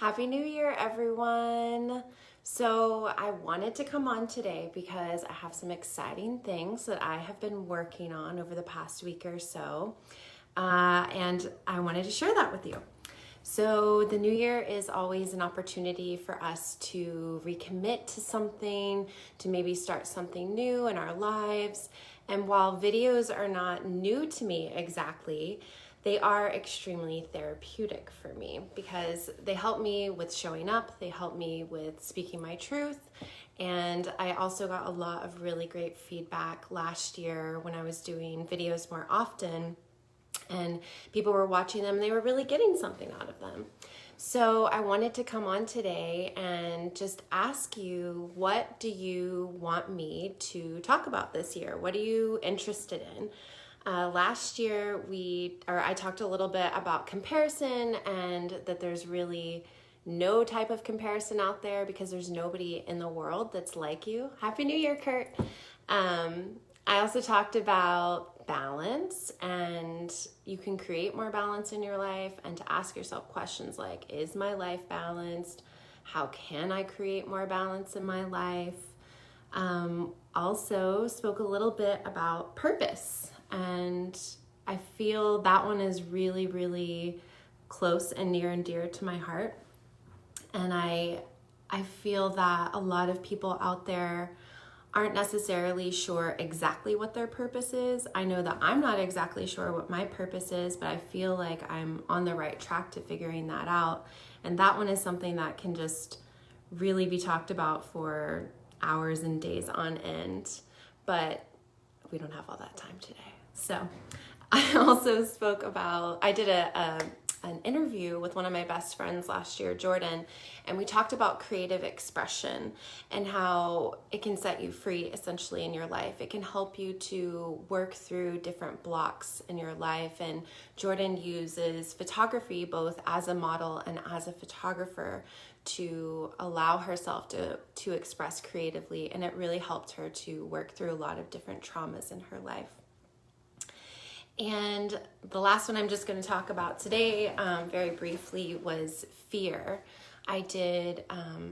Happy New Year, everyone. So I wanted to come on today because I have some exciting things that I have been working on over the past week or so. And I wanted to share that with you. So the new year is always an opportunity for us to recommit to something, to maybe start something new in our lives. And while videos are not new to me exactly, they are extremely therapeutic for me because they help me with showing up, they help me with speaking my truth, and I also got a lot of really great feedback last year when I was doing videos more often, and people were watching them and they were really getting something out of them. So I wanted to come on today and just ask you, what do you want me to talk about this year? What are you interested in? Last year I talked a little bit about comparison and that there's really no type of comparison out there because there's nobody in the world that's like you. Happy New Year, Kurt. I also talked about balance, and you can create more balance in your life and to ask yourself questions like, is my life balanced? How can I create more balance in my life? Also spoke a little bit about purpose. And I feel that one is really, really close and near and dear to my heart. And I feel that a lot of people out there aren't necessarily sure exactly what their purpose is. I know that I'm not exactly sure what my purpose is, but I feel like I'm on the right track to figuring that out. And that one is something that can just really be talked about for hours and days on end. But we don't have all that time today. So I also spoke about, I did an interview with one of my best friends last year, Jordan, and we talked about creative expression and how it can set you free essentially in your life. It can help you to work through different blocks in your life. And Jordan uses photography both as a model and as a photographer to allow herself to express creatively, and it really helped her to work through a lot of different traumas in her life. And the last one I'm just going to talk about today, very briefly, was fear. I did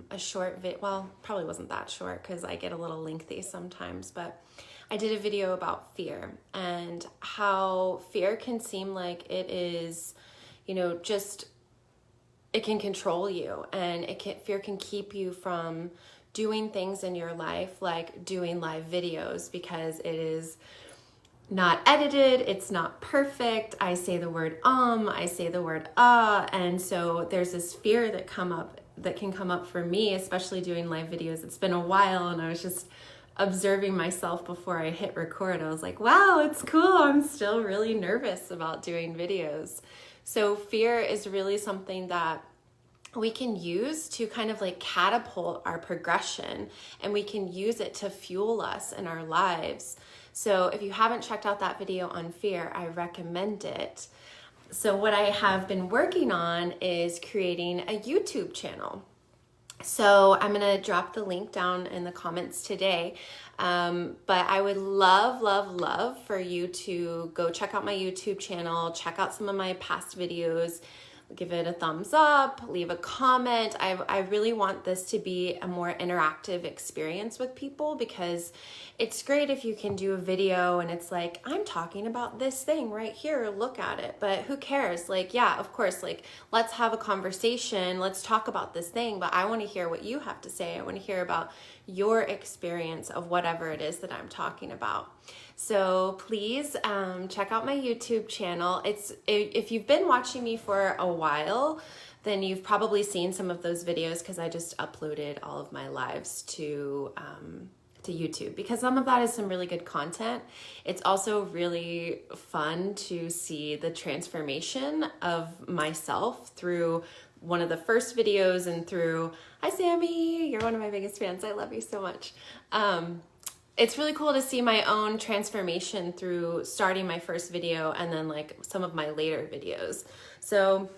a short well, probably wasn't that short because I get a little lengthy sometimes, but I did a video about fear and how fear can seem like it is, just, it can control you, and fear can keep you from doing things in your life, like doing live videos, because it is not edited, it's not perfect. I say the word I say the word and so there's this fear that can come up for me, especially doing live videos. It's been a while, and I was just observing myself before I hit record. I was like, wow, it's cool. I'm still really nervous about doing videos. So fear is really something that we can use to kind of like catapult our progression, and we can use it to fuel us in our lives. So if you haven't checked out that video on fear, I recommend it. So what I have been working on is creating a YouTube channel. So I'm going to drop the link down in the comments today. But I would love for you to go check out my YouTube channel, check out some of my past videos, give it a thumbs up, leave a comment. I really want this to be a more interactive experience with people, because it's great if you can do a video and it's like, I'm talking about this thing right here, look at it. But who cares? Like, yeah, of course, like, let's have a conversation, let's talk about this thing, but I want to hear what you have to say. I want to hear about your experience of whatever it is that I'm talking about. So please check out my YouTube channel. If you've been watching me for a while, then you've probably seen some of those videos, because I just uploaded all of my lives to YouTube, because some of that is some really good content. It's also really fun to see the transformation of myself through one of the first videos and through, hi Sammy, you're one of my biggest fans. I love you so much. It's really cool to see my own transformation through starting my first video and then like some of my later videos. So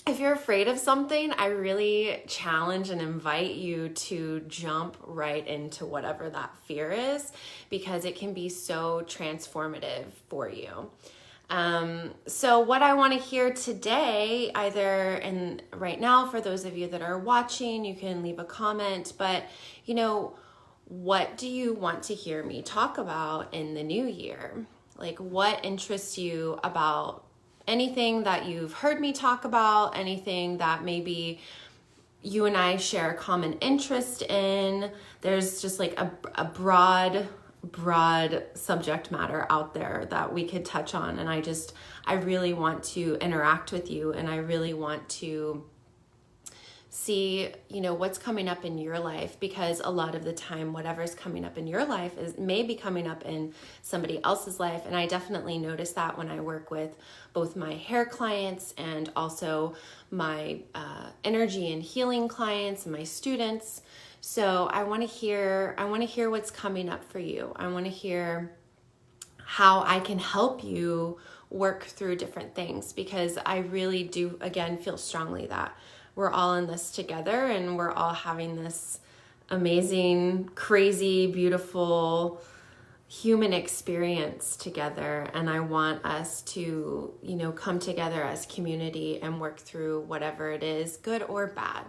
if you're afraid of something, I really challenge and invite you to jump right into whatever that fear is, because it can be so transformative for you. So what I want to hear today, either right now, for those of you that are watching, you can leave a comment, but what do you want to hear me talk about in the new year? Like, what interests you about anything that you've heard me talk about, anything that maybe you and I share a common interest in? There's just like a broad subject matter out there that we could touch on. And I really want to interact with you, and I really want to see, what's coming up in your life, because a lot of the time, whatever's coming up in your life may be coming up in somebody else's life. And I definitely notice that when I work with both my hair clients and also my energy and healing clients and my students. So I want to hear what's coming up for you. I want to hear how I can help you work through different things, because I really do, again, feel strongly that we're all in this together, and we're all having this amazing, crazy, beautiful human experience together. And I want us to, come together as community and work through whatever it is, good or bad.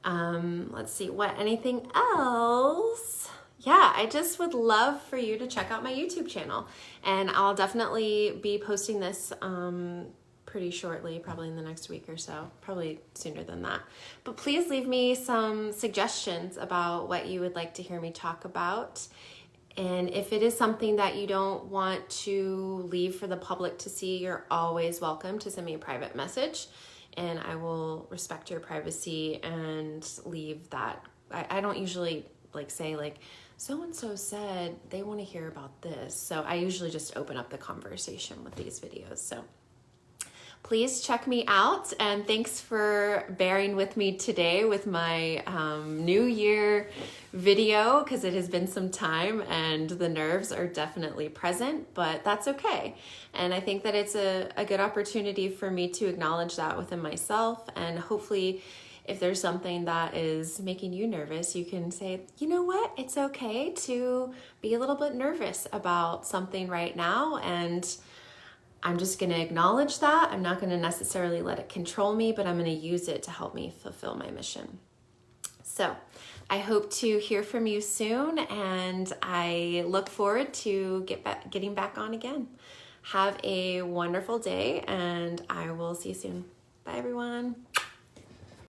Let's see, anything else? Yeah, I just would love for you to check out my YouTube channel, and I'll definitely be posting this pretty shortly, probably in the next week or so, probably sooner than that. But please leave me some suggestions about what you would like to hear me talk about. And if it is something that you don't want to leave for the public to see, you're always welcome to send me a private message, and I will respect your privacy and leave that. I don't usually say so-and-so said they want to hear about this. So I usually just open up the conversation with these videos. So please check me out, and thanks for bearing with me today with my New Year video, because it has been some time and the nerves are definitely present, but that's okay. And I think that it's a good opportunity for me to acknowledge that within myself, and hopefully if there's something that is making you nervous, you can say, you know what, it's okay to be a little bit nervous about something right now, and I'm just going to acknowledge that. I'm not going to necessarily let it control me, but I'm going to use it to help me fulfill my mission. So I hope to hear from you soon, and I look forward to getting back on again. Have a wonderful day, and I will see you soon. Bye, everyone.